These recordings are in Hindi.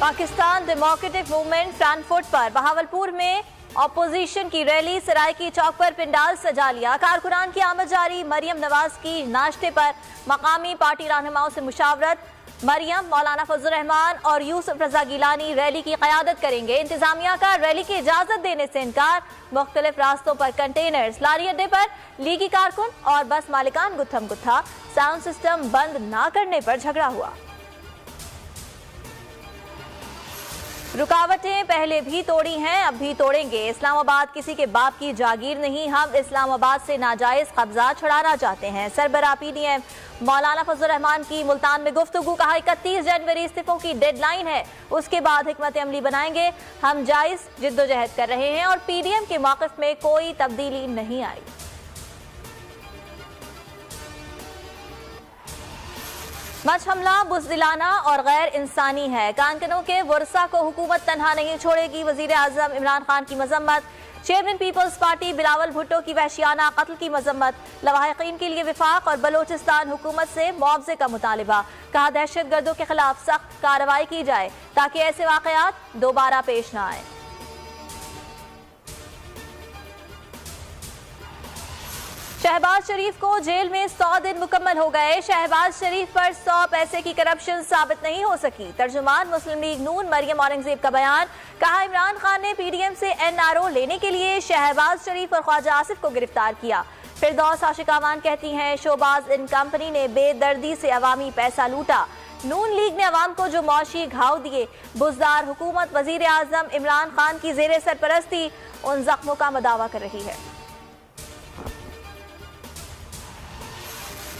पाकिस्तान डेमोक्रेटिक मूवमेंट फ्रैंकफर्ट पर बहावलपुर में ऑपोजिशन की रैली, सरायकी चौक पर पिंडाल सजा लिया। कारकुनान की आमद जारी। मरियम नवाज की नाश्ते पर मकामी पार्टी रहनुमाओं से मुशावरत। मरियम, मौलाना फजल रहमान और यूसुफ रजा गिलानी रैली की क़यादत करेंगे। इंतजामिया का रैली की इजाजत देने से इनकार। मुख्तलिफ रास्तों पर कंटेनर्स। लारी अड्डे पर लीगी कारकुन और बस मालिकान गुत्थम गुत्था। साउंड सिस्टम बंद न करने पर झगड़ा हुआ। रुकावटें पहले भी तोड़ी हैं, अब भी तोड़ेंगे। इस्लामाबाद किसी के बाप की जागीर नहीं, हम इस्लामाबाद से नाजायज कब्जा छुड़ाना चाहते हैं। सरबराह पीडीएम मौलाना फजल रहमान की मुल्तान में गुफ्तगू। कहा 31 जनवरी इस्तीफों की डेडलाइन है, उसके बाद हिकमत अमली बनाएंगे। हम जायज जिद्दोजहद कर रहे हैं और पीडीएम के मौक़िफ़ में कोई तब्दीली नहीं आई। मच हमला बुज़दिलाना और गैर इंसानी है। कानकनों के वर्सा को हुकूमत तनहा नहीं छोड़ेगी। वज़ीर आज़म इमरान खान की मजम्मत। Chairman people's party Bilawal Bhutto की वहशियाना कत्ल की मजम्मत। लवाहिकीन के लिए विफाक और बलोचिस्तान हुकूमत से मुआवजे का मुतालिबा। कहा दहशतगर्दों के खिलाफ सख्त कार्रवाई की जाए ताकि ऐसे वाक़यात दोबारा पेश न आए। शहबाज शरीफ को जेल में 100 दिन मुकम्मल हो गए। शहबाज शरीफ पर 100 पैसे की करप्शन साबित नहीं हो सकी। तर्जुमान मुस्लिम लीग नून मरियम औरंगजेब का बयान। कहा इमरान खान ने पीडीएम से एनआरओ लेने के लिए शहबाज शरीफ और ख्वाजा आसिफ को गिरफ्तार किया। फिरदौस आशिकावान कहती हैं शोबाज इन कंपनी ने बेदर्दी से अवामी पैसा लूटा। नून लीग ने अवाम को जो मौशी घाव दिए। बुज़दार हुकूमत वजीर आजम इमरान खान की जेर सरपरस्ती उन जख्मों का मदावा कर रही है।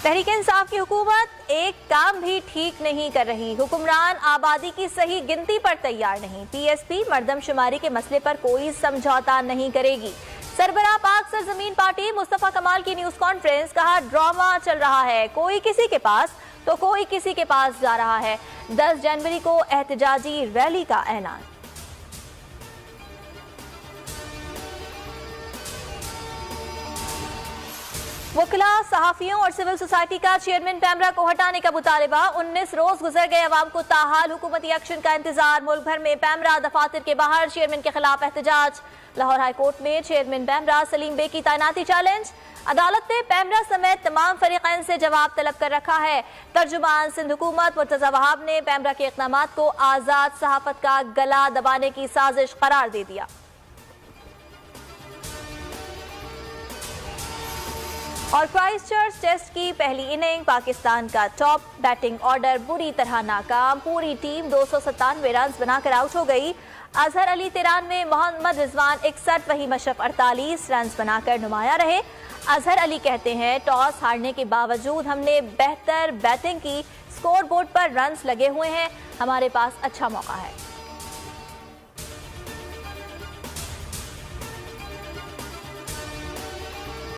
तहरीक इंसाफ की हुकूमत एक काम भी ठीक नहीं कर रही। हुक्मरान आबादी की सही गिनती पर तैयार नहीं। पीएसपी मर्दमशुमारी के मसले पर कोई समझौता नहीं करेगी। सरबराह पाक सरजमीन पार्टी मुस्तफा कमाल की न्यूज कॉन्फ्रेंस। कहा ड्रामा चल रहा है, कोई किसी के पास तो कोई किसी के पास जा रहा है। 10 जनवरी को एहतजाजी रैली का ऐलान। वकीला, सहाफियों और सिविल सोसाइटी का चेयरमैन पैमरा को हटाने का मुतालिबा। 19 रोज गुजर गए, अवाम को ताहाल हुकूमती एक्शन का इंतजार। मुल्क भर में पैमरा दफातर के बाहर चेयरमैन के खिलाफ एहतजाज। लाहौर हाई कोर्ट में चेयरमैन पैमरा सलीम बे की तैनाती चैलेंज। अदालत ने पैमरा समेत तमाम फरीकैन से जवाब तलब कर रखा है। तर्जुमान सिंध हुकूमत मुर्तजा वहाब ने पैमरा के इक़दामात को आजाद सहाफत का गला दबाने की साजिश करार दे दिया। और क्राइस्टचर्च टेस्ट की पहली इनिंग, पाकिस्तान का टॉप बैटिंग ऑर्डर बुरी तरह नाकाम। पूरी टीम 297 रन बनाकर आउट हो गई। अजहर अली 93, मोहम्मद रिजवान 61, वही मशरफ 48 रन बनाकर नुमाया रहे। अजहर अली कहते हैं टॉस हारने के बावजूद हमने बेहतर बैटिंग की। स्कोर बोर्ड पर रन्स लगे हुए हैं, हमारे पास अच्छा मौका है।